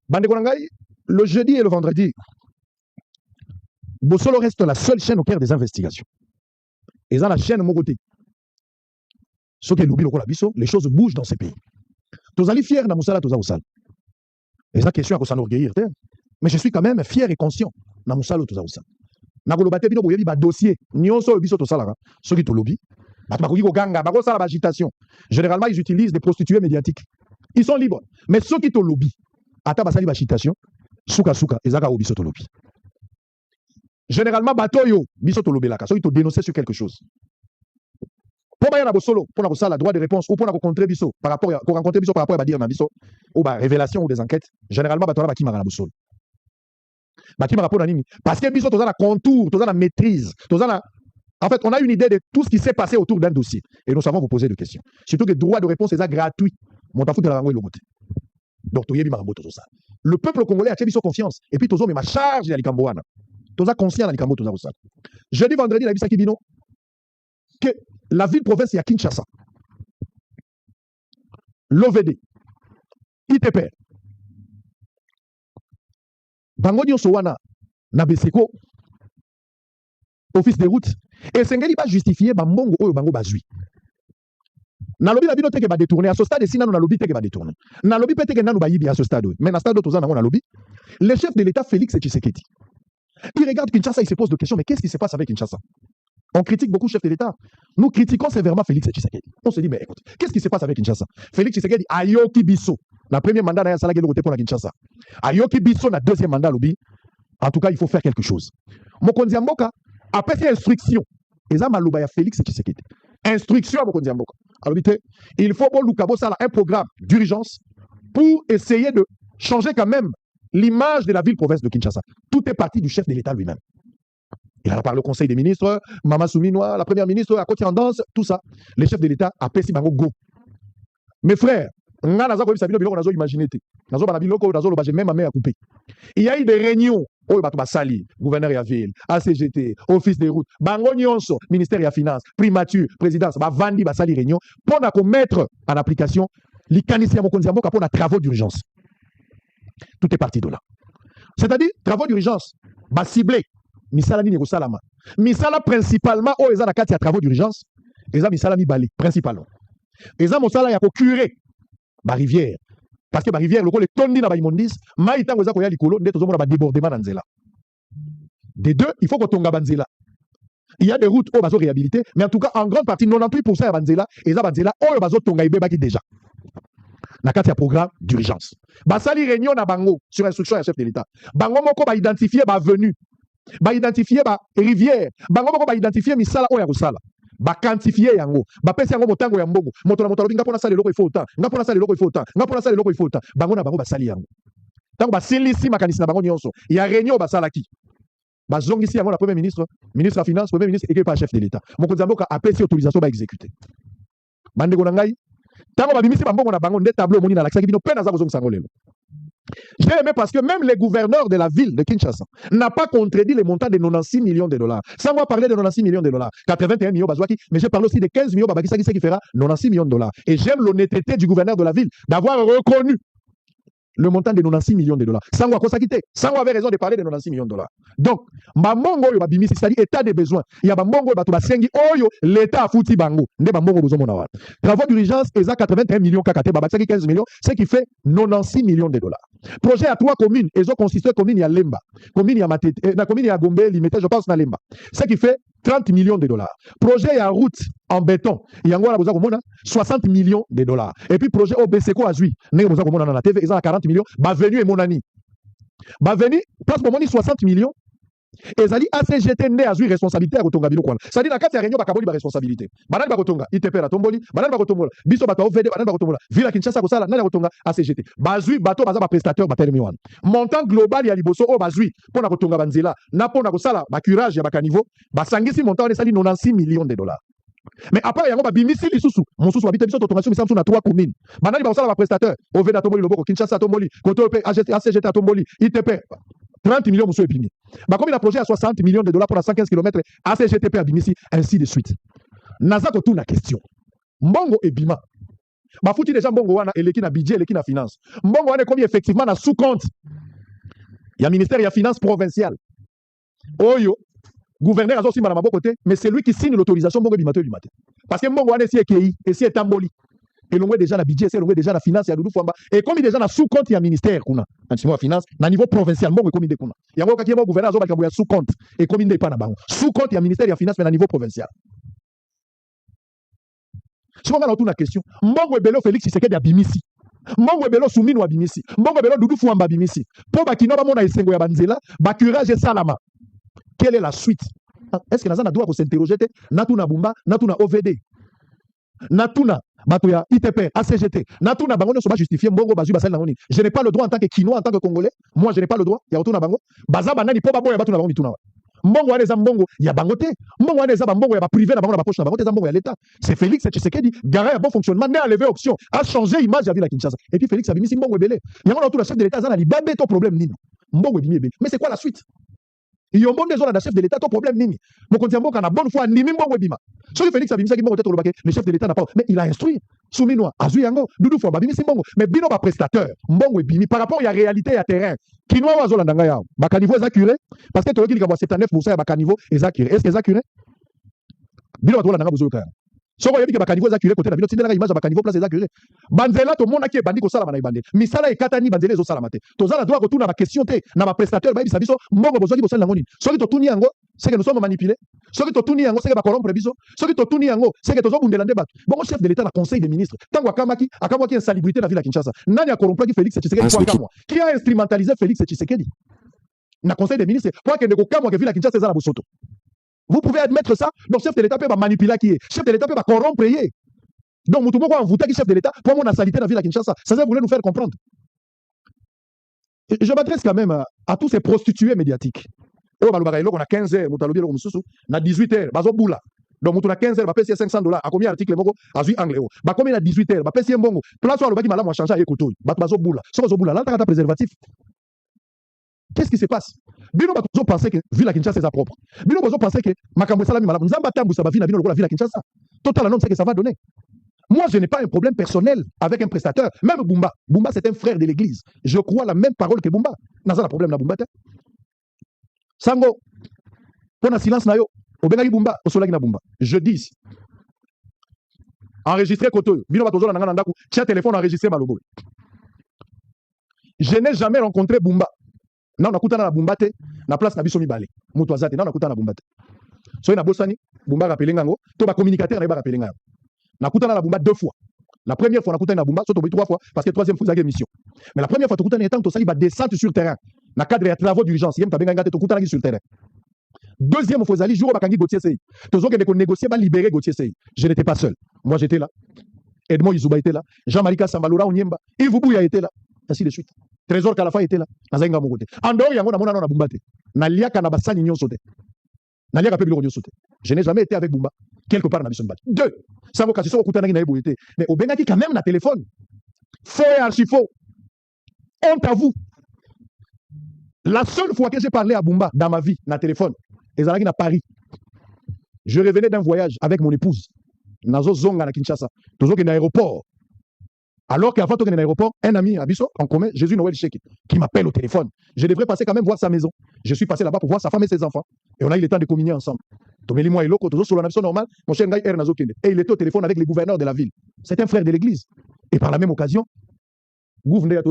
Bande Konangai, le jeudi et le vendredi, Bossolo reste la seule chaîne au cœur des investigations. Et dans la chaîne Mogoté, ce qui est l'oubi lokola biso, les choses bougent dans ces pays. Tozali fier na musala toza osala. Et ça question à s'enorgueillir, mais je suis quand même fier et conscient na musala toza osala. Na kolobate bino boyebi ba dossier, nyonso biso tosala, ce qui to lobby, ba bakoki ko ganga, ba ko sala ba agitation. Généralement ils utilisent des prostituées médiatiques. Ils sont libres, mais ceux qui to lobby, ata basali ba agitation, suka ezaka o biso to lobby. Généralement batoyo biso to lobelaka, ceux qui to dénoncer sur quelque chose. Pour bailler na bosolo, pour na kosala droit de réponse ou pour na rencontrer biso par rapport à rencontrer biso par rapport à dire na biso ou ba révélation ou des enquêtes, généralement batola bakimaka na bosolo. Bakimaka pour na nini? Parce que biso toza na contour, toza na maîtrise, toza na en fait, on a une idée de tout ce qui s'est passé autour d'un dossier et nous savons vous poser des questions. Surtout que le droit de réponse est gratuit. Mon tafou de la rango logote. Donc toyebi marambo tozo ça. Le peuple congolais a biso confiance et puis tozo mais ma charge ya likamboana. Toza conscient na likambo toza ça. Jeudi vendredi la bisa kibino que la ville-province est à Kinshasa. L'OVD, ITP, Bango Nyonso wana, Nabeseko, Office des routes, et Sengeli pas justifier Bambongo ou Bango Bazui. Na lobby la bino teke ba détourner à ce stade si na lobby teke ba détourner. Na lobby peut-être que nanu ba yibi à ce stade. Mais na stade toza na lobby. Le chef de l'État Félix Tshisekedi. Il regarde Kinshasa, il se pose des questions, mais qu'est-ce qui se passe avec Kinshasa? On critique beaucoup le chef de l'État. Nous critiquons sévèrement Félix Tshisekedi. On se dit, mais écoute, qu'est-ce qui se passe avec Kinshasa? Félix Tshisekedi, Ayoki Bisso, la première mandat n'a pas été pour la Kinshasa. Ayoki Bisso, la deuxième mandat, lobby. En tout cas, il faut faire quelque chose. Mokonzi Mboka, après ces instructions, et ça, Malouba, Félix Tshisekedi. Instruction à Mokonzi Mboka. Alors, il faut pour Lukabo ça un programme d'urgence pour essayer de changer quand même l'image de la ville-province de Kinshasa. Tout est parti du chef de l'État lui-même. Il en a parlé au Conseil des ministres, Mama Souminoa, la première ministre, à côté en danse, tout ça. Le chef de l'État a péci bango go. Mes frères, il y a eu des réunions, gouverneur de la ville, ACGT, Office des routes, bango nyonso, ministère de la finance, primature, présidence, vandi basali réunion, pour mettre en application les canisiers pour les travaux d'urgence. Tout est parti de là. C'est-à-dire, travaux d'urgence, ciblés. Misala ni salama. Misala principalement au eza na kati ya travaux d'urgence, eza misala mibali principalement. Eza mosala ya ko curer ba rivière parce que ba rivière loko le tondi na ba imondis, mai tango eza ko ya likolo ndeto zo mona ba débordement na nzela. Des deux, il faut ko tonga banzela. Il y a des routes au bazo réhabiliter, mais en tout cas en grande partie 98% ya banzela eza banzela au bazo tonga ibebaki déjà. Na kati ya programme d'urgence. Basali réunion na bango sur instruction ya chef de l'État. Bango moko ba identifier ba avenue. Ba identifier ba rivière, bango moko ba identifier misala oya kosala, ba quantifier yango, ba pesa yango motango ya mbongo, moto na binga pona sala eloko ifota, nga pona sala eloko ifota, nga pona sala eloko ifota, bango na bango ba sali yango. Tango ba silisi makanisi na bango nyonso, ya réunion ba sala ki. Ba zongisi yango na premier ministre, ministre de la finance, premier ministre et pas chef de l'État. Mokonzi Mboka a pesi autorisation ba exécuter. Bande ko ngai, tango ba bimisi bango na bango nde tableau moni na l'accès ki bino pena za kozongisa ngo lelo. J'ai aimé parce que même les gouverneurs de la ville de Kinshasa n'ont pas contredit les montants de 96 millions de dollars. Sans moi parler de 96 millions de dollars, 81 millions Bazouaki, mais j'ai parlé aussi de 15 millions Babakisa qui fera 96 millions de dollars. Et j'aime l'honnêteté du gouverneur de la ville d'avoir reconnu le montant de 96 millions de dollars. Sans moi, sans moi, avait raison de parler de 96 millions de dollars. Donc, Mamongo yo babimisi, c'est-à-dire état des besoins. Il y a Mamongo bato basengi oyo l'État a fouti bango. Nde Mamongo besoin monawa. Travaux d'urgence, ils ont 81 millions kakate, babakisa 15 millions, ce qui fait 96 millions de dollars. Projet à 3 communes, ils ont constitué commune à Lemba, commune à Matete, la commune à Gombe, limité, je pense, à Lemba. Ce qui fait 30 millions de dollars. Projet à route en béton, il y a 60 millions de dollars. Et puis projet au BCO à Zui, la TV, ils ont 40 millions, Bavenu et Monani. Bavenu, place pour 60 millions. Et ça dit ACGT né à Zui responsabilité à Kotonga Bino Kwana. Ça dit dans 4 réunions, Bakaboli ba responsabilité. Banane Bakotonga, ITP la Tomboli, Banane Bakotonga, Biso Bato OVD, Banane Bakotonga, Villa Kinshasa Kosala, Nana Kotonga, ACGT. Bazui, Bato Baza prestataire, Batelemiwan. Montant global, il y a Liboso, O Bazui, pour na Kotonga Banzela, Napona Kosala, Bakurage, Bakanivo, Basangisi, montant, on est sali 96 millions de dollars. Mais après, il y a un bimisi lisusu. Mon sous habite biso totonation mais samsung na 3 communes. Banani ba osala ba prestataire, OVD Tomboli Loboko, Kinshasa Tomboli, Kotope, ACGT Tomboli, ITP. 30 millions, monsieur Epini. Bah, comme il a projet à 60 millions de dollars pour la 115 km, ACGTP à Bimissi, ainsi de suite. Naza Kotou na question. Mbongo et Bima. Ba fouti déjà mbongo wana eleki na budget, eleki na finance. Mbongo wana comme effectivement na sous compte. Il y a ministère, il y a finance provinciale. Oyo gouverneur azo simba na maboko te, mais c'est lui qui signe l'autorisation mbongo bimato du matin. Parce que mbongo wana si ekei, et si etamboli. Et l'on déjà la budget, c'est l'on déjà la finance, il y a Doudou Fouamba. Et comme il déjà na sous compte, il y a ministère kuna. Anti moi finance, na niveau provincial, mbongo comme il kuna. Il y a un gouverneur azo ba sous compte et comme il n'est pas na bango. Sous compte, il y a ministère, il y a finance mais na niveau provincial. Si on a une question, mbongo ebelo Félix Tshisekedi abimisi. Mbongo ebelo Soumino abimisi. Mbongo ebelo Doudou Fouamba abimisi. Po bakino ba mona esengo ya banzela, ba curage salama. Quelle est la suite? Est-ce que Nazana doit s'interroger Natuna Bumba, Natuna OVD, Natuna Batoya ITP, ACGT, Natuna Bango ne sont pas justifiés. Mbongo Bazu Basel Nangoni. Je n'ai pas le droit en tant que Kinois, en tant que Congolais. Moi, je n'ai pas le droit. Il y a Otuna Bango. Baza Banani Po Babo ya Batuna Bango Mituna. Mbongo ane za mbongo ya bangote. Mbongo ane za mbongo ya ba privé na bango na ba poche na bangote za mbongo ya l'État. C'est Félix Tshisekedi, garant à bon fonctionnement, né à lever option, a changé image à ville à Kinshasa. Et puis Félix Abimisi Mbongo Ebele. Yango na tout le chef de l'État za na libambe to problème nini. Mbongo Ebimi Ebele. Mais c'est quoi la suite? Il y a un bon désolé de chef de l'État, ton problème nini. Mon continent a la bonne foi, nimi mbongo ebima. Celui Félix Abimisa qui peut-être le chef de l'État n'a pas. Mais il a instruit. Souminois, Azuyango, Doudou Fouamba, Bimisi mbongo. Mais bino ba prestateur, mbongo ebimi par rapport à la réalité et à terrain. Kinoa wazo landanga yao. Bakanivo ezakure parce que tu dis qu'il y a 79% ya bakanivo ezakure. Est-ce que ezakure? Bino wazo landanga bozo kaya. Soko yebi ke bakanivo ezakure côté na bino tindela image bakanivo place ezakure. Banzela to mona ki bandi ko sala bana ibande. Misala ekatani banzela ezo sala mate. Tozala droit ko tuna ba question te na ba prestateur ba biso biso mbongo bozo ki bosala ngoni. Soki to tuni yango c'est que nous sommes manipulés. Soki to tuni yango c'est que ba corrompre biso. Soki to tuni yango c'est que tozo bundela nde bato. Bon chef de l'État na conseil des ministres. Tango akamaki insalubrité na ville à Kinshasa. Nani a corrompu Félix Tshisekedi kwa kamwa. Qui a instrumentalisé Félix Tshisekedi? Na conseil des ministres pour que ne ko kamwa que ville à Kinshasa za na bosoto. Vous pouvez admettre ça. Donc, chef de l'État peut manipuler qui est. Chef de l'État peut corrompre. Donc, Moutoumoko a envoûté qui chef de l'État pour mon salité dans la ville à Kinshasa. Ça voulait nous faire comprendre. Et je m'adresse quand même à tous ces prostituées médiatiques. Oh, on a 15 heures, on a 18 heures, bazoboula. Donc, on a 15 heures, on a payé $500. À combien d'articles à 8 anglais? Bah, combien à 18 heures? Bah, payé un bon. Place où le baki malam a changé à Ekoto. Bah, bazoboula. So, bazoboula. Là, t'as un préservatif. Qu'est-ce qui se passe? Bino bazo penser que ville à Kinshasa c'est propre. Bino bazo penser que makambo salami malamu nzamba tambu sa bavina bino la ville à Kinshasa. Total non c'est que ça va donner. Moi je n'ai pas un problème personnel avec un prestataire, même Bumba. Bumba c'est un frère de l'église. Je crois la même parole que Bumba. Naza la problème na Bumba te. Sango pona silence na yo. Obengaki Bumba osolaki na Bumba. Je dis enregistrer koto. Bino batozo na ndako, tia téléphone enregistrer malobo. Je n'ai jamais rencontré Bumba. Non, on a na Bumba te, na place na biso mibale. Mutu azate, non, on a na Bumba te. So na bosani, Bumba rappelé ngango, to ba communicateur na ba rappelé ngango. Na kutana na Bumba 2 fois. La première fois na kutana na Bumba, so to 3 fois parce que troisième fois ça mission. Mais la première fois to kutana étant to sali ba descente sur terrain. Na cadre ya travaux d'urgence, yem tabenga ngate to kutana sur terrain. Deuxième fois zali jour bakangi Gauthier Sey. Tozo que de négocier ba libérer Gauthier Sey. Je n'étais pas seul. Moi j'étais là. Edmond Izuba était là. Jean-Marie Kassambalura Onyemba, Yves Bouya était là. Ainsi de suite. Trésor Kalafa était là. Nazenga Mogote. En dehors, yango na mona na Bumba te. Na liaka na basani nyonso te. Na liaka pe biloko nyonso te. Je n'ai jamais été avec Bumba quelque part na biso mbati. 2. Ça voka siso okutana na eboyete. Mais obengaki quand même na téléphone. Faux et archi faux. Honte à vous. La seule fois que j'ai parlé à Bumba dans ma vie na téléphone, ezalaki na Paris. Je revenais d'un voyage avec mon épouse. Nazo zonga na Kinshasa. Tozo ke na aéroport. Alors qu'avant de venir à l'aéroport, un ami à Bisso, en commun, Jésus Noël Cheki, qui m'appelle au téléphone. Je devrais passer quand même voir sa maison. Je suis passé là-bas pour voir sa femme et ses enfants. Et on a eu le temps de communier ensemble. Et il était au téléphone avec les gouverneurs de la ville. C'est un frère de l'église. Et par la même occasion, Bumba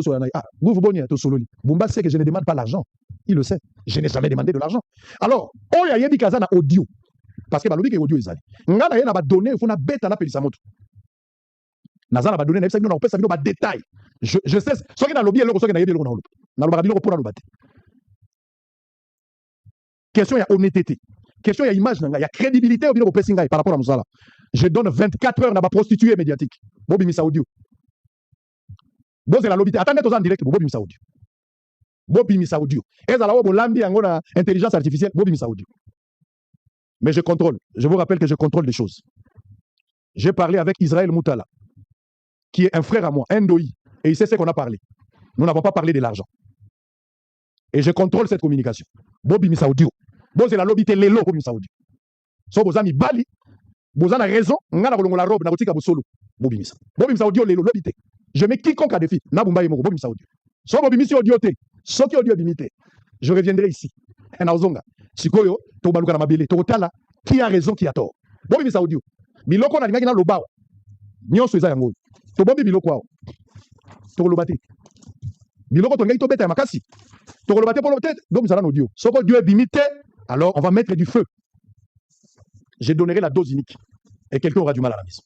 sait que je ne demande pas l'argent. Il le sait. Je n'ai jamais demandé de l'argent. Alors, on y a dit Kazana audio. Parce que balobi ke audio ezali. Ngana yena ba donner, il faut na beta na pelisa moto. Nazana ba donner na ebisa bino na opesa bino ba détail. Je sais soki na lobby eloko soki na yebi eloko na lobby. Na lobaka biloko pona lobate. Question ya honnêteté. Question ya image nanga, ya crédibilité au bino opesi ngai par rapport à musala. Je donne 24 heures na ba prostituée médiatique. Bobi misa audio. Boze la lobby. Attendez tous en direct bobi misa audio. Bobi misa audio. Ezala wo bolambi yango na intelligence artificielle, bobi misa audio. Mais je contrôle. Je vous rappelle que je contrôle des choses. J'ai parlé avec Israël Moutala, qui est un frère à moi, un doi, et il sait ce qu'on a parlé. Nous n'avons pas parlé de l'argent. Et je contrôle cette communication. Bobi Misa audio. Bon, c'est la lobby Lelo Bobi Misa audio. So, vos amis Bali, Vous avez raison, nga na kolongola robe na kotika bosolo. Bobimisa. Bobimisa audio lelo lobité. Je mets quiconque à défi. Na bumba yemo bobimisa audio. So bobimisi audio te. So ki audio bimité. Je reviendrai ici. Na ozonga. Sikoyo to baluka na mabele to tala qui a raison qui a tort. Bobimisa audio. Biloko na lingaki na lobao. Nyonso eza yango. To bobi biloko awo. To kolobate. Biloko to ngai to beta ya makasi. To kolobate pour l'obté. Bobimisa na audio. Soko Dieu est bimité, alors on va mettre du feu. Je donnerai la dose unique. Et quelqu'un aura du mal à la maison.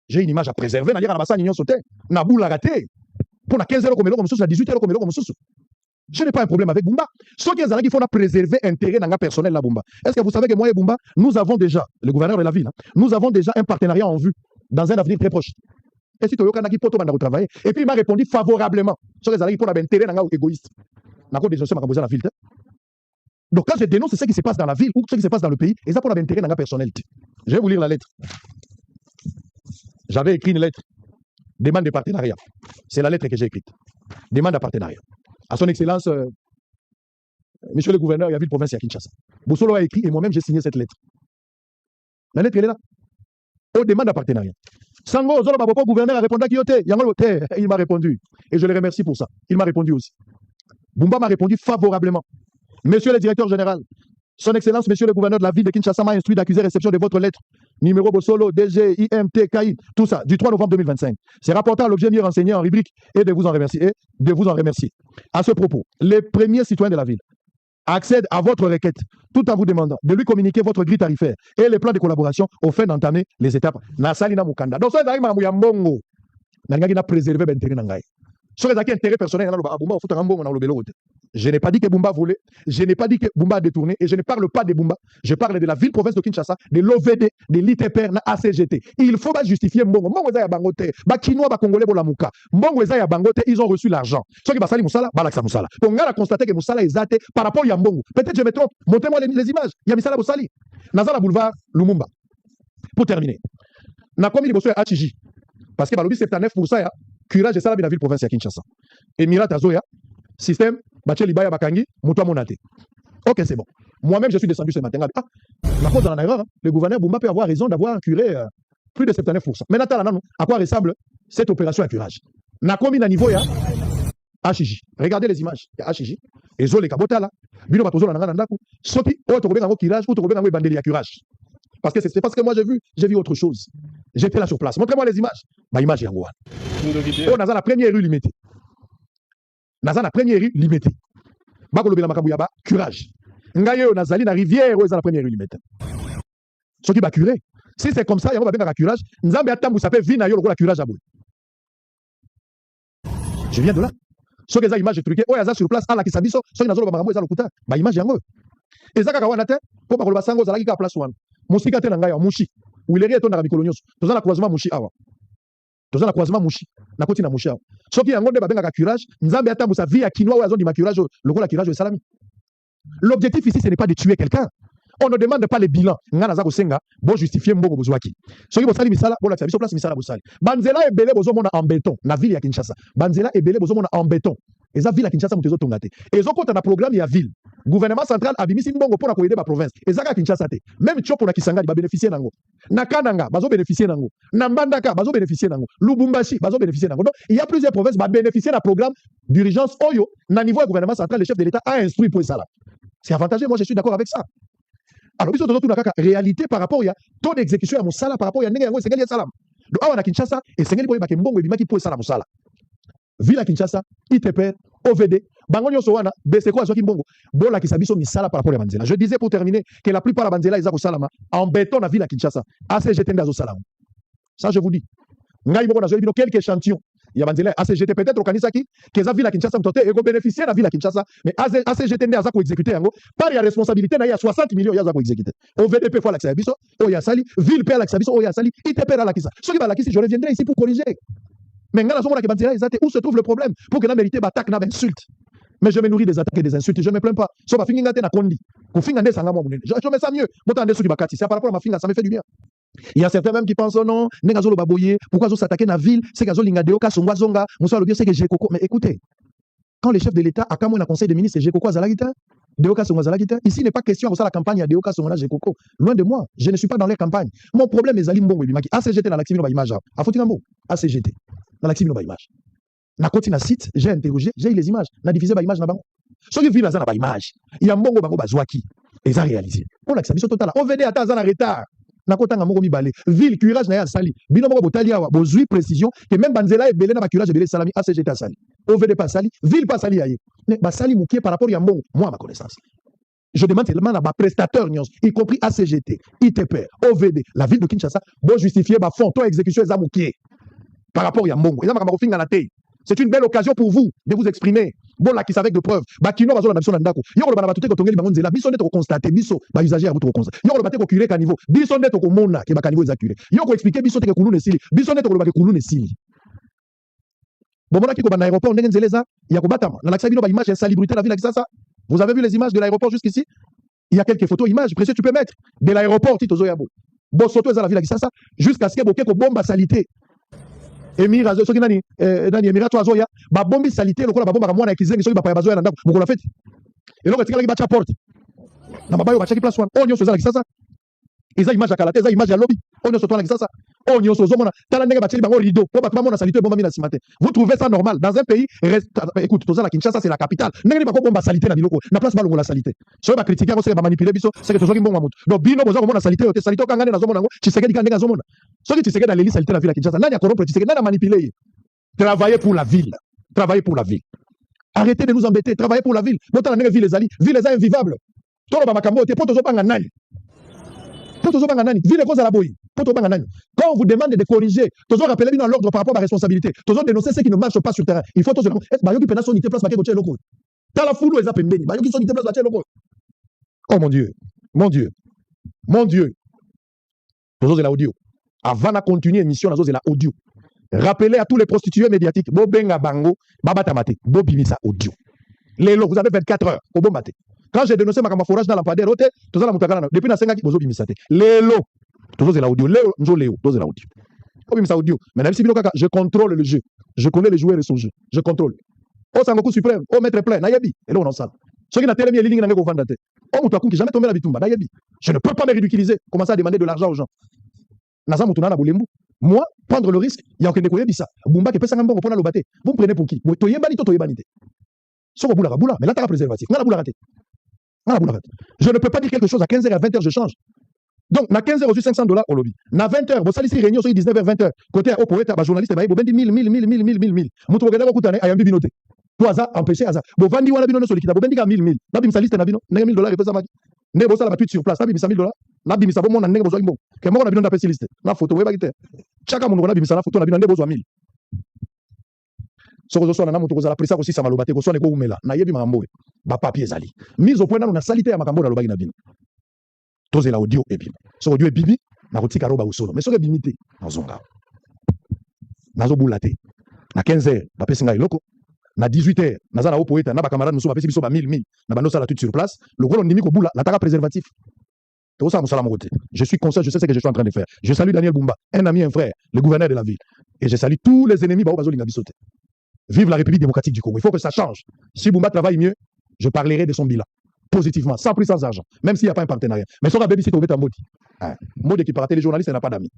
J'ai une image à préserver. Na na basa nyonso sauté. Na boula raté. Pour na 15 euros comme l'homme na 18 euros comme l'homme. Je n'ai pas un problème avec Bumba. Ceux qui ont qu'il faut préserver l'intérêt dans personnel la Bumba. Est-ce que vous savez que moi et Bumba, nous avons déjà, le gouverneur de la ville, nous avons déjà un partenariat en vue dans un avenir très proche. Et si tu as dit poto banda travailler, et puis il m'a répondu favorablement. Ceux qui ont qu'il faut l'intérêt dans égoïste. N'a pas déjà dans la ville. Donc quand je dénonce ce qui se passe dans la ville ou ce qui se passe dans le pays, et ça pour l'intérêt dans la personnalité. Je vais vous lire la lettre. J'avais écrit une lettre. Demande de partenariat. C'est la lettre que j'ai écrite. Demande de partenariat. À son excellence, monsieur le gouverneur, il y a ville province à Kinshasa. Boussolo a écrit et moi-même j'ai signé cette lettre. La lettre, elle est là. On demande de partenariat. Sango, Zolo Babopo, gouverneur a répondu à Kyote. Il m'a répondu. Et je le remercie pour ça. Il m'a répondu aussi. Bumba m'a répondu favorablement. Monsieur le directeur général, son excellence, monsieur le gouverneur de la ville de Kinshasa m'a instruit d'accuser réception de votre lettre. Numéro Bossolo, DG, IMT, KI, tout ça, du 3 novembre 2025. C'est rapporté à l'objet mieux renseigné en rubrique et de vous en remercier. À ce propos, les premiers citoyens de la ville accèdent à votre requête tout en vous demandant de lui communiquer votre grille tarifaire et les plans de collaboration au fait d'entamer les étapes. Nasalina Mukanda. Donc, ça, c'est un Muyambongo. N'a préservé l'intérêt d'Angaï. Sur les intérêts personnels, je n'ai pas dit que Bumba volait, je n'ai pas dit que Bumba a détourné, et je ne parle pas de Bumba, je parle de la ville-province de Kinshasa, de l'OVD, de l'ITPR, de ACGT. Il faut pas justifier Mbongo. Mbongo Zaya Bangote, Bakinois, Bakongolais, Bolamuka. Mbongo Zaya Bangote, ils ont reçu l'argent. Ceux qui Basali Moussala, Balaksa Moussala. Donc on a constaté que Moussala est zaté par rapport à Mbongo. Peut-être je me trompe, montrez-moi les images. Il y a Missala Boussali. Nazala Boulevard, Lumumba. Pour terminer, na komi liboso ya Achiji, parce que balobi 79% ya curage esala na ville-province ya Kinshasa. Emirat Azoya, système, Baché Libaya Bakangi, Moutoua Monate. Ok, c'est bon. Moi-même, je suis descendu ce matin. Ah, la cause dans la erreur, le gouverneur Bumba peut avoir raison d'avoir curé plus de 79%. Mais Nathan, à quoi ressemble cette opération à curage? Nakomi na niveau ya HJ. Regardez les images. Il y a HJ. Et Zolé Kabotala. Bino Batozo Nanga Nandaku. Soki, Otokobe Nango curage, Otokobe Nango Bandeli à curage. Parce que c'est parce que moi j'ai vu autre chose. J'étais là sur place. Montrez-moi les images. Ma image est en Gouane. On a la première rue limitée. Naza la première rue limitée. Bakolobela Makabuyaba, curage. Ngayo Nazali na rivière, où est la première rue limitée. Ce qui va curer. Si c'est comme ça, il y a un curage. Nzambe Atambu s'appelle Vinayo, le curage à bout. Je viens de là. Ce que les images truquées, oh, il y a sur place, à la Kisabiso, ce qui n'a pas de l'Okuta. Ma image est en eux. Et ça, quand on a été, pour parler de Sango, ça a été à place one. Moussika Tenangaya, Mouchi. Où il est réétonné à Mikolonios. Tout ça, la croisement Mouchi. Tout ça, la croisement Mouchi. La côte na Mouchi. Ce qui est en gros de Babenga curage, Nzambe Atambu sa vie à Kinoa, ou à zone du curage, le gros la curage de Salami. L'objectif ici, ce n'est pas de tuer quelqu'un. On ne demande pas les bilans. Ngana Zako Senga, bon justifier Mbongo Bozouaki. Ce qui est Misala, bon la place Misala Bosali. Banzela est belé Bozomona en béton, la ville à Kinshasa. Banzela est belé Bozomona en béton. Et ça, ville à Kinshasa, Moutezo Tongate. Et ils ont compté un programme, il y a ville. Gouvernement central a mis Mbongo pour aider ma province. Et ça, à Kinshasa, même Tcho pour la Kisanga, il va bénéficier d'ango. Nakananga, bazo bénéficier d'ango. Nambandaka, bazo bénéficier d'ango. Lubumbashi, bazo bénéficier d'ango. Donc, il y a plusieurs provinces qui vont bénéficier d'un programme d'urgence Oyo. Na niveau du gouvernement central, le chef de l'État a instruit pour ça. C'est avantageux, moi je suis d'accord avec ça. Alors, il y a une réalité par rapport à taux d'exécution à mon salaire, par rapport à Nenga Sengali Salam. Donc, à Kinshasa, et Sengali Boy Bakembongo et Bimaki pour ça, Moussala. Ville à Kinshasa, ITP, OVD, Bangonio Sowana, BC quoi, Zokimbongo, Bola Kisabiso, Misala par rapport à Banzela. Je disais pour terminer que la plupart de Banzela, ils ont Salama, en béton la ville à Kinshasa, ACGT Ndazo Salam. Ça, je vous dis. Ngaïbo, on a quelques échantillons. Il y a Banzela, ACGT peut-être au Kanisaki, qui est à ville à Kinshasa, et qu'on bénéficie de la ville à Kinshasa, mais ACGT n'a pas exécuté, par la responsabilité, il y a 60 millions, il y a exécuté. OVDP fois l'Axabiso, Oyasali, ville père l'Axabiso, Oyasali, ITP à l'Akisa. Ce qui va l'Akisa, je reviendrai ici pour corriger. Mais où se trouve le problème? Pour que la vérité attaque, n'a insulte. Mais je me nourris des attaques et des insultes, je ne me plains pas. Je me sens mieux. C'est par rapport à ma finga, ça me fait du bien. Il y a certains même qui pensent, oh non, Nengazolo Baboye, pourquoi ils s'attaquer dans la ville, c'est Gazol Lingadeo, Kasongwazonga, Moussa Lobio, c'est que j'ai Coco. Mais écoutez, quand le chef de l'État a comme un conseil de ministre, c'est j'ai Coco Zalagita, Deoka Songazala Kita. Ici, il n'est pas question de la campagne à Deoka Songazala Jekoko. Loin de moi. Je ne suis pas dans les campagnes. Mon problème est Zalim Mbongo Bimaki. ACGT dans l'activité de l'image. A Fotinambo. ACGT. Dans l'activité de l'image. Na côté na site, j'ai interrogé, j'ai eu les images. Na diffusé ba image na bango. Ce qui vit dans ba image. Il y a Mbongo Bango Bazwaki. Et ça réalisé. Pour l'accès total. OVD à Tazana retard. Na côté na Mbongo Mibale. Ville, curage na ya sali. Bino Mbongo Botali a besoin précision que même Banzela et Belé na ba curage Belé Salami ACGT à sali. OVD pas sali. Ville pas sali aye. Mais ba sali mouké par rapport à Mbongo. Moi, à ma connaissance. Je demande seulement à ma prestateur, y compris ACGT, ITP, OVD, la ville de Kinshasa, pour justifier ma fonds, exécution et zamoukier par rapport à Mbongo. C'est une belle occasion pour vous de vous exprimer. Bon, là, qui savent avec de preuves. Bakino, bazo la nation d'Andako. Yoro le banabatuté ko tongeli bango nzela. Biso neto ko constater, biso ba usager abuto ko constater. Yoro le baté ko curé ka niveau. Biso neto ko mona ke ba ka niveau exacuré. Yoro ko expliquer biso te ko kulu ne sili. Biso neto ko le ba ke kulu ne sili. Bon, mona ki ko ba na aéroport ndenge nzeleza, ya ko batama. Na laksa bino ba image insalubrité la ville avec ça. Vous avez vu les images de l'aéroport jusqu'ici? Il y a quelques photos, images, précieux, tu peux mettre de l'aéroport, Tito Zoyabo. Bon, surtout, ils ont la ville avec ça, jusqu'à ce qu'il y ait une bombe à salité. Émir, ce qui est dans Émirat, toi, Zoya, ma bombe salité, le coup, la bombe à moi, qui est qui pas Bazoya, mon la fête. Et là, tu as la porte. Na mabayo bachaki place one. On yoso za kisasa. Eza image ya kalate, eza image ya lobby. On yoso tola kisasa. On yoso zomona. Tala ndenge bacheli bango rideau. Po batuma mona salité bomba mina simate. Vous trouvez ça normal dans un pays écoute, toza la Kinshasa c'est la capitale. Ndenge bako bomba salité na biloko. Na place balongo la salité. So ba critiquer ko se ba manipuler biso, c'est que tozoki mbongo mutu. Donc bino boza ko mona salité yote salité okangane na zomona ngo. Tshisekedi kandenge zomona. So ki Tshisekedi na leli salité na ville ya Kinshasa. Nani a corrompre Tshisekedi, nani a manipuler. Travailler pour la ville. Travailler pour la ville. Arrêtez de nous embêter, travaillez pour la ville. Notre ville les ali, ville les invivable. Tolo ba makambo te poto zo banga nani. Poto zo banga nani, ville cause à la boy. Poto banga nani. Quand on vous demande de corriger, tozo rappeler bien dans l'ordre par rapport à la responsabilité. Tozo dénoncer ceux qui ne marchent pas sur le terrain. Il faut tozo est ba yoki pena son ité place ba ke koche loko. Ta la foule eza pembeni, ba yoki son ité place ba che loko. Oh mon Dieu. Mon Dieu. Mon Dieu. Tozo de la audio. Avant de continuer l'émission, tozo de la audio. Rappelez à tous les prostituées médiatiques, Bo Benga Bango, Babata Mate, Bo Bimisa Audio. Lélo, vous avez 24 heures, Bo Bombate. Quand j'ai dénoncé ma forage dans la Padère, depuis la 5 ans, Bozo Bimisa. Lélo, toujours c'est l'audio. Léo, Léo, toujours c'est l'audio. Bo Bimisa Audio. Mais même si je contrôle le jeu, je connais les joueurs de son jeu, je contrôle. Oh, Sangoku suprême, oh, maître plein, Nayabi, et là on en salle. Ceux qui n'ont pas mis les lignes dans le vendate. Oh, Moutakou qui jamais tombé la bitumba, Nayabi. Je ne peux pas me ridiculiser, commencer à demander de l'argent aux gens. Naza Moutuna na Boulembu. Moi, prendre le risque, il y a aucun décollé bisa. Bumba qui peut s'en pour la lobate. Vous me prenez pour qui? Toyebani to toyebanité. Soko boula boula, mais là t'as la préservatif. N'a la boula raté. Je ne peux pas dire quelque chose à 15h à 20h je change. Donc na 15h aussi $500 au lobby. Na 20h, vous salissez réunion sur 19h 20h. Côté au poète, ba journaliste ba bendi 1000. Mutu regada ko kutane ayambi binote. To aza empêcher aza. Bo vandi wana bino no solikita bo bendi ka 1000. Na bim saliste na bino, na $1000 repesa maki. Ne bo sala ba tweet sur place, na bim $1000. Na bim sa bo mona ndenge bo zo imbo. Ke mo na bino na pesi liste. Na photo weba kite. Chaka mundu na bim sa na photo na bino ndenge bo zo 1000. Soko zo na mutu ko zala prisa ko sisa malobate ko sone ko umela. Na yebi makambo we. Ba papier zali. Mise au point na salité ya makambo na lobaki na bino. Toze la audio et bim. So audio et bibi na kotika roba usolo. Mais soko bimité na zonga. Nazo bulate. Na 15h ba pesi ngai loko. Na 18h naza na opoeta na ba camarade muso ba pesi biso ba 1000. Na bando sala tout sur place. Le gros ndimi ko bula la taka préservatif. Je suis conscient, je sais ce que je suis en train de faire. Je salue Daniel Bumba, un ami, un frère, le gouverneur de la ville. Et je salue tous les ennemis. Vive la République démocratique du Congo. Il faut que ça change. Si Bumba travaille mieux, je parlerai de son bilan. Positivement, sans prix, sans argent. Même s'il n'y a pas un partenariat. Mais sur la baby, c'est au Modi. Modi qui partait les journalistes, il n'a pas d'amis.